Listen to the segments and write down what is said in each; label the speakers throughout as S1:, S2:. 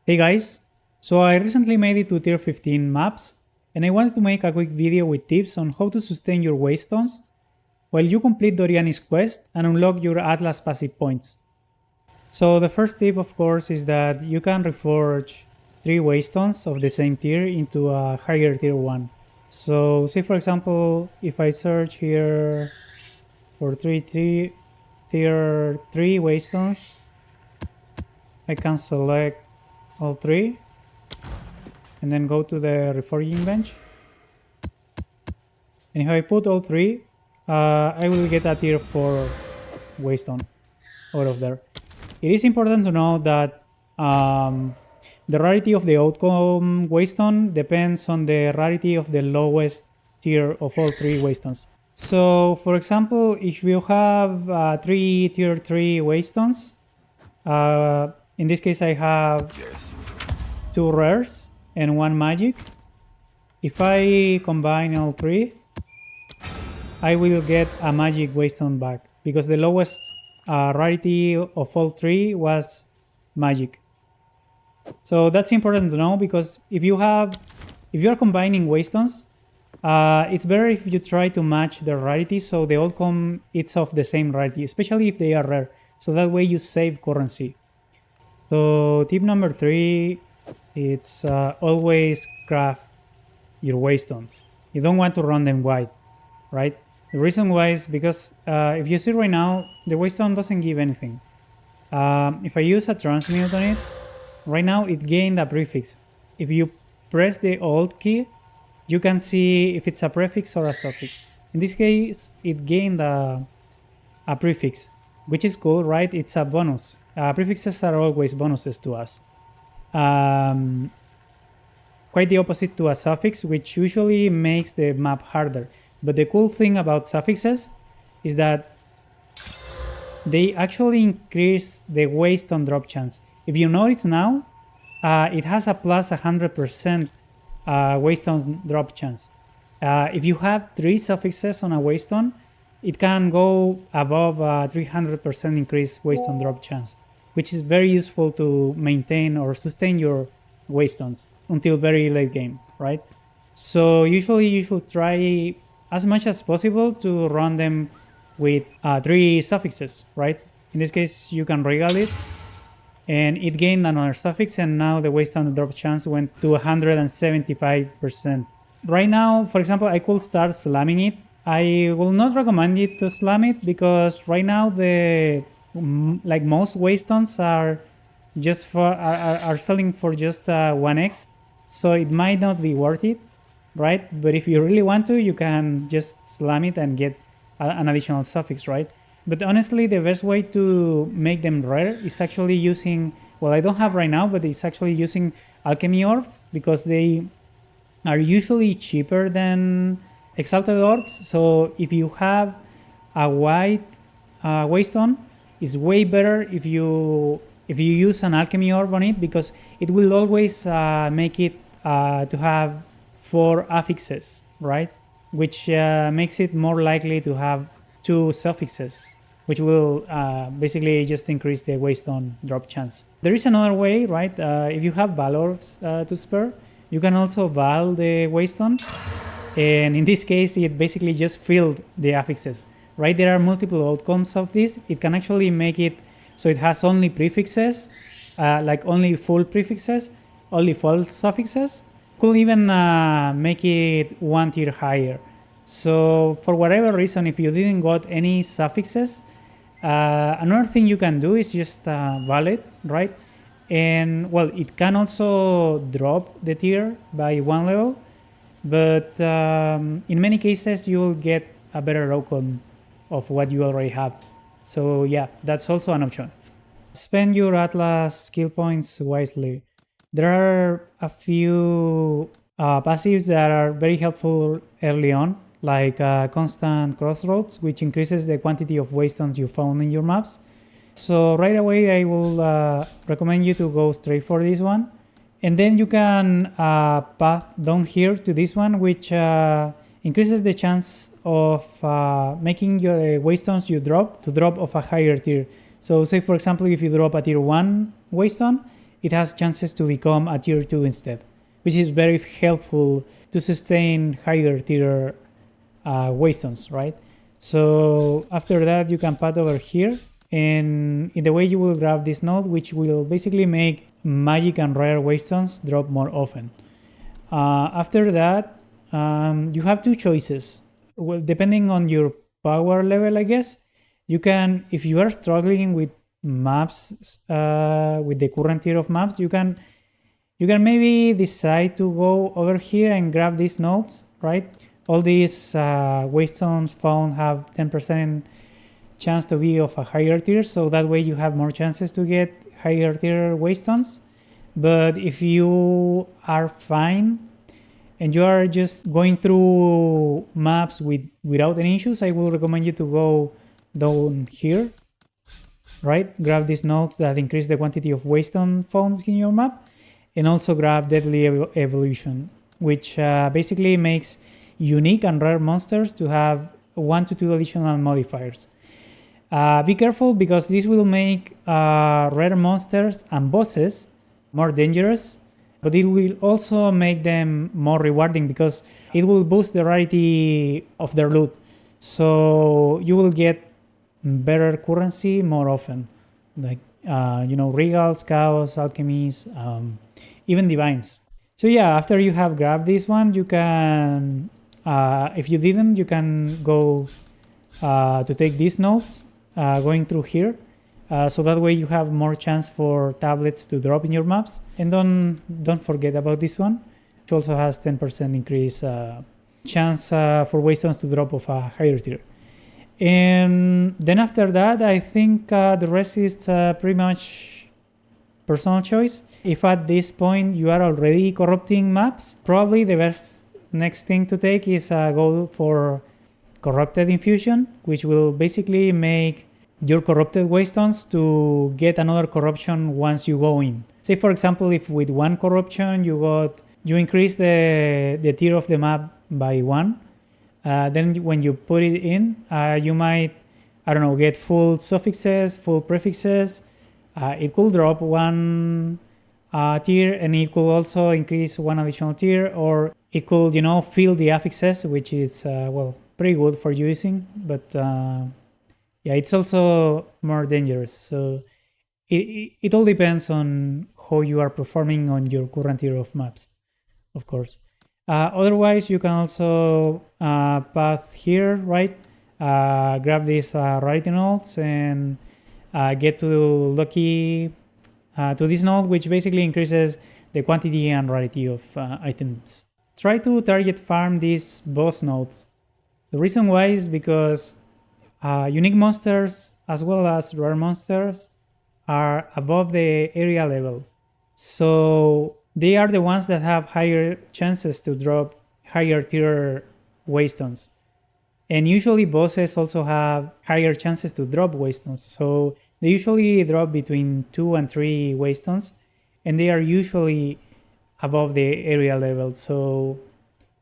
S1: Hey guys, so I recently made it to tier 15 maps, and I wanted to make a quick video with tips on how to sustain your Waystones while you complete Doriani's quest and unlock your Atlas passive points. So the first tip of course is that you can reforge 3 Waystones of the same tier into a higher tier 1. So say for example, if I search here for tier 3 Waystones, I can select all 3 and then go to the reforging bench. And if I put all 3, I will get a tier 4 Waystone out of there. It is important to know that the rarity of the outcome Waystone depends on the rarity of the lowest tier of all 3 Waystones. So for example, if you have 3 tier 3 Waystones, in this case I have 2 rares and 1 magic. If I combine all 3, I will get a magic Waystone back because the lowest rarity of all 3 was magic. So that's important to know because if you are combining Waystones, it's better if you try to match the rarity so the outcome is of the same rarity, especially if they are rare. So that way you save currency. So tip number 3, it's always craft your Waystones. You don't want to run them wide, right? The reason why is because if you see right now, the Waystone doesn't give anything. If I use a transmute on it, right now it gained a prefix. If you press the Alt key, you can see if it's a prefix or a suffix. In this case, it gained a prefix, which is cool, right? It's a bonus. Prefixes are always bonuses to us. Quite the opposite to a suffix, which usually makes the map harder. But the cool thing about suffixes is that they actually increase the Waystone drop chance. If you notice now, it has a plus 100% Waystone drop chance. If you have 3 suffixes on a Waystone, it can go above 300% increased Waystone drop chance, which is very useful to maintain or sustain your Waystones until very late game, right? So usually you should try as much as possible to run them with 3 suffixes, right? In this case, you can regal it, and it gained another suffix, and now the Waystone drop chance went to 175%. Right now, for example, I could start slamming it. I will not recommend it to slam it because right now like most Waystones are just are selling for just 1x, so it might not be worth it, right? But if you really want to, you can just slam it and get an additional suffix, right? But honestly, the best way to make them rare is actually using, well, I don't have right now, but it's actually using alchemy orbs because they are usually cheaper than exalted orbs. So if you have a white Waystone, it's way better if you use an alchemy orb on it because it will always make it to have 4 affixes, right? Which makes it more likely to have 2 suffixes, which will basically just increase the Waystone drop chance. There is another way, right? If you have Val orbs to spare, you can also Val the Waystone, and in this case, it basically just filled the affixes, right? There are multiple outcomes of this. It can actually make it so it has only prefixes, like only full prefixes, only false suffixes. Could even make it 1 tier higher. So for whatever reason, if you didn't got any suffixes, another thing you can do is just valid, right? And well, it can also drop the tier by 1 level, but in many cases you will get a better outcome of what you already have. So yeah, that's also an option. Spend your Atlas skill points wisely. There are a few passives that are very helpful early on, like constant crossroads, which increases the quantity of Waystones you found in your maps. So right away, I will recommend you to go straight for this one. And then you can path down here to this one, which increases the chance of making your Waystones you drop to drop of a higher tier. So say for example, if you drop a tier 1 Waystone, it has chances to become a tier 2 instead, which is very helpful to sustain higher tier Waystones, right? So after that, you can path over here, and in the way you will grab this node, which will basically make magic and rare Waystones drop more often. After that, you have two choices. Well, depending on your power level, I guess, you can, if you are struggling with maps, with the current tier of maps, you can maybe decide to go over here and grab these nodes, right? All these Waystones found have 10% chance to be of a higher tier, so that way you have more chances to get higher tier Waystones. But if you are fine and you are just going through maps without any issues, I will recommend you to go down here, right? Grab these nodes that increase the quantity of Waystone found in your map, and also grab Deadly Evolution, which basically makes unique and rare monsters to have 1 to 2 additional modifiers. Be careful, because this will make rare monsters and bosses more dangerous, but it will also make them more rewarding because it will boost the rarity of their loot. So you will get better currency more often, like regals, chaos, alchemies, even divines. So yeah, after you have grabbed this one, you can, if you didn't, you can go to take these nodes, going through here. So that way you have more chance for tablets to drop in your maps. And don't forget about this one, which also has 10% increase chance for Waystones to drop of a higher tier. And then after that, I think the rest is pretty much personal choice. If at this point you are already corrupting maps, probably the best next thing to take is go for Corrupted Infusion, which will basically make your corrupted Waystones to get another corruption once you go in. Say for example, if with one corruption you increase the tier of the map by 1, then when you put it in, you might, get full suffixes, full prefixes. It could drop 1 tier, and it could also increase 1 additional tier, or it could, fill the affixes, which is, pretty good for using, but yeah, it's also more dangerous. So it all depends on how you are performing on your current tier of maps, of course. Otherwise, you can also path here, right? Grab these rarity nodes and get to lucky to this node, which basically increases the quantity and rarity of items. Try to target farm these boss nodes. The reason why is because unique monsters as well as rare monsters are above the area level. So they are the ones that have higher chances to drop higher tier Waystones. And usually bosses also have higher chances to drop Waystones. So they usually drop between 2 and 3 Waystones, and they are usually above the area level. So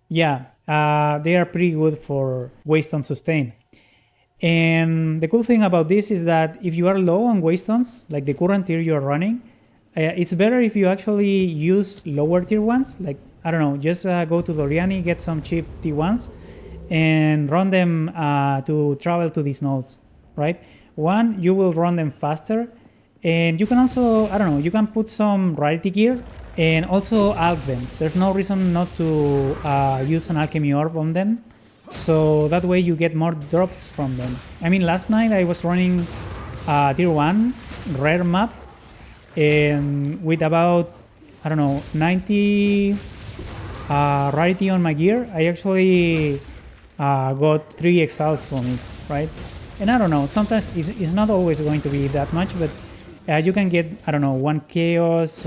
S1: yeah, they are pretty good for Waystone sustain. And the cool thing about this is that if you are low on Waystones, like the current tier you're running, it's better if you actually use lower tier ones. Like, just go to Doriani, get some cheap T1s, and run them to travel to these nodes, right? One, you will run them faster, and you can also, you can put some rarity gear and also alch them. There's no reason not to use an alchemy orb on them, so that way you get more drops from them. I mean, last night I was running tier 1 rare map, and with about, 90 rarity on my gear, I actually got 3 exiles from it, right? And sometimes it's not always going to be that much, but you can get, 1 chaos,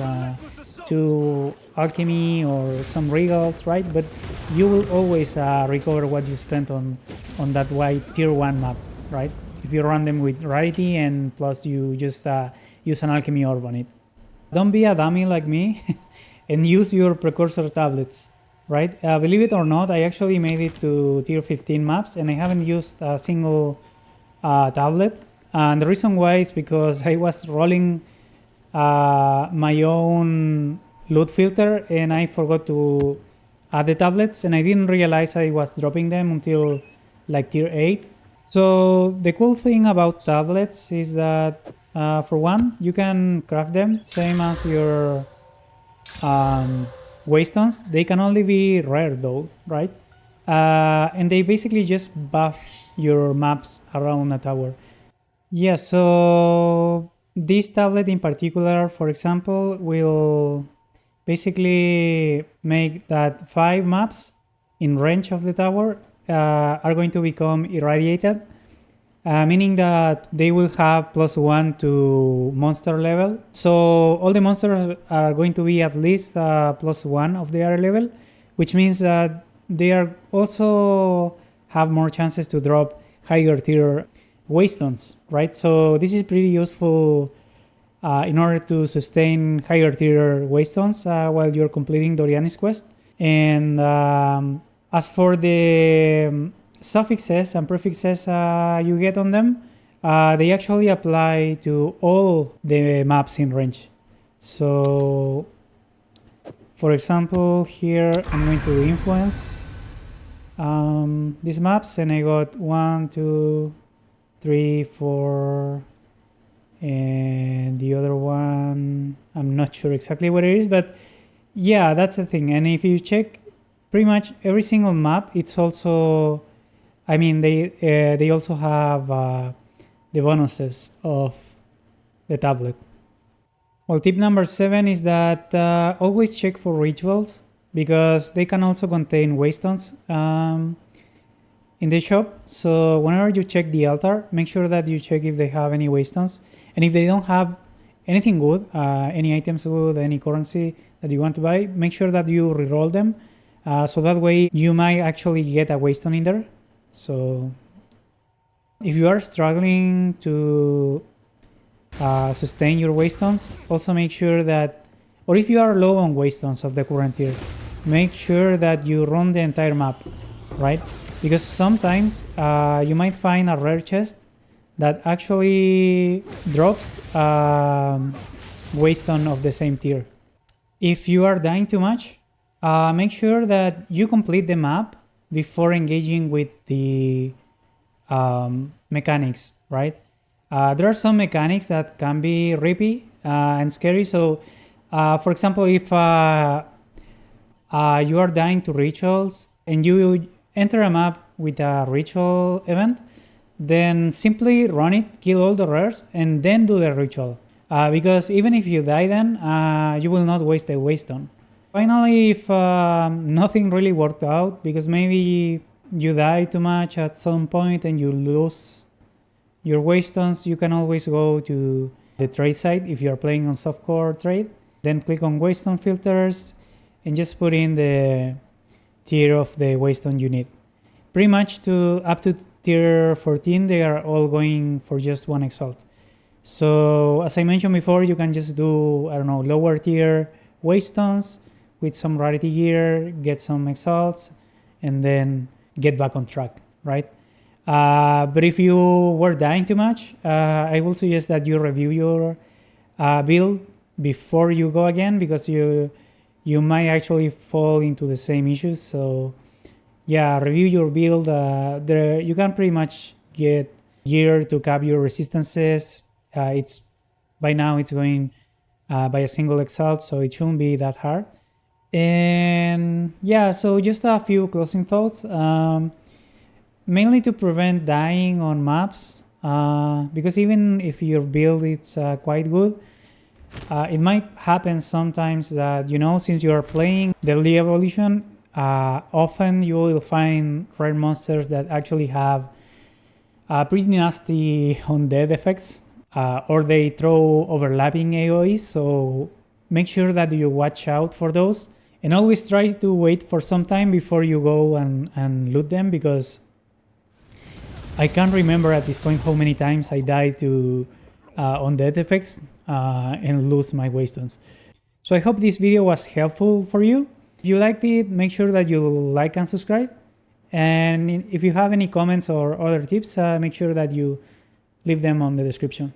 S1: 2 alchemy, or some regals, right? But you will always recover what you spent on that white tier 1 map, right? If you run them with rarity and plus you just use an alchemy orb on it. Don't be a dummy like me and use your Precursor Tablets, right? Believe it or not, I actually made it to tier 15 maps and I haven't used a single tablet. And the reason why is because I was rolling my own loot filter, and I forgot to add the tablets, and I didn't realize I was dropping them until like tier 8. So the cool thing about tablets is that for one, you can craft them same as your Waystones. They can only be rare though, right? And they basically just buff your maps around a tower. Yeah, so this tablet in particular, for example, will basically make that 5 maps in range of the tower are going to become irradiated, meaning that they will have +1 to monster level. So all the monsters are going to be at least +1 of their level, which means that they are also have more chances to drop higher tier Waystones, right? So this is pretty useful in order to sustain higher tier Waystones while you're completing Doriani's quest. And as for the suffixes and prefixes you get on them, they actually apply to all the maps in range. So for example, here I'm going to influence these maps, and I got 1, 2, 3, 4, and the other one I'm not sure exactly what it is, but yeah, that's the thing. And if you check pretty much every single map, it's also, I mean, they also have the bonuses of the tablet. Well, tip number 7 is that always check for rituals, because they can also contain Waystones in the shop. So whenever you check the altar, make sure that you check if they have any Waystones. And if they don't have anything good, any items good, any currency that you want to buy, make sure that you reroll them. So that way you might actually get a Waystone in there. So if you are struggling to sustain your Waystones, also make sure that, or if you are low on Waystones of the current tier, make sure that you run the entire map, right? Because sometimes you might find a rare chest that actually drops Waystone of the same tier. If you are dying too much, make sure that you complete the map before engaging with the mechanics, right? There are some mechanics that can be rippy and scary. So, for example, if you are dying to rituals and you enter a map with a ritual event, then simply run it, kill all the rares, and then do the ritual. Because even if you die then, you will not waste a Waystone. Finally, if nothing really worked out, because maybe you die too much at some point and you lose your Waystones, you can always go to the trade site if you're playing on softcore trade. Then click on Waystone filters and just put in the tier of the Waystone you need. Pretty much to up to tier 14, they are all going for just 1 exalt. So as I mentioned before, you can just do, I don't know, lower tier Waystones with some rarity gear, get some exalts, and then get back on track, right? But if you were dying too much, I will suggest that you review your build before you go again, because you might actually fall into the same issues. So yeah, review your build. There you can pretty much get gear to cap your resistances. It's by now it's going by a single exalt, so it shouldn't be that hard. And yeah, so just a few closing thoughts. Mainly to prevent dying on maps, because even if your build is quite good, it might happen sometimes that, you know, since you are playing Deadly Evolution, often you will find rare monsters that actually have pretty nasty undead effects, or they throw overlapping AoEs, so make sure that you watch out for those. And always try to wait for some time before you go and loot them, because I can't remember at this point how many times I died to undead effects and lose my Waystones. So I hope this video was helpful for you. If you liked it, make sure that you like and subscribe. And if you have any comments or other tips, make sure that you leave them on the description.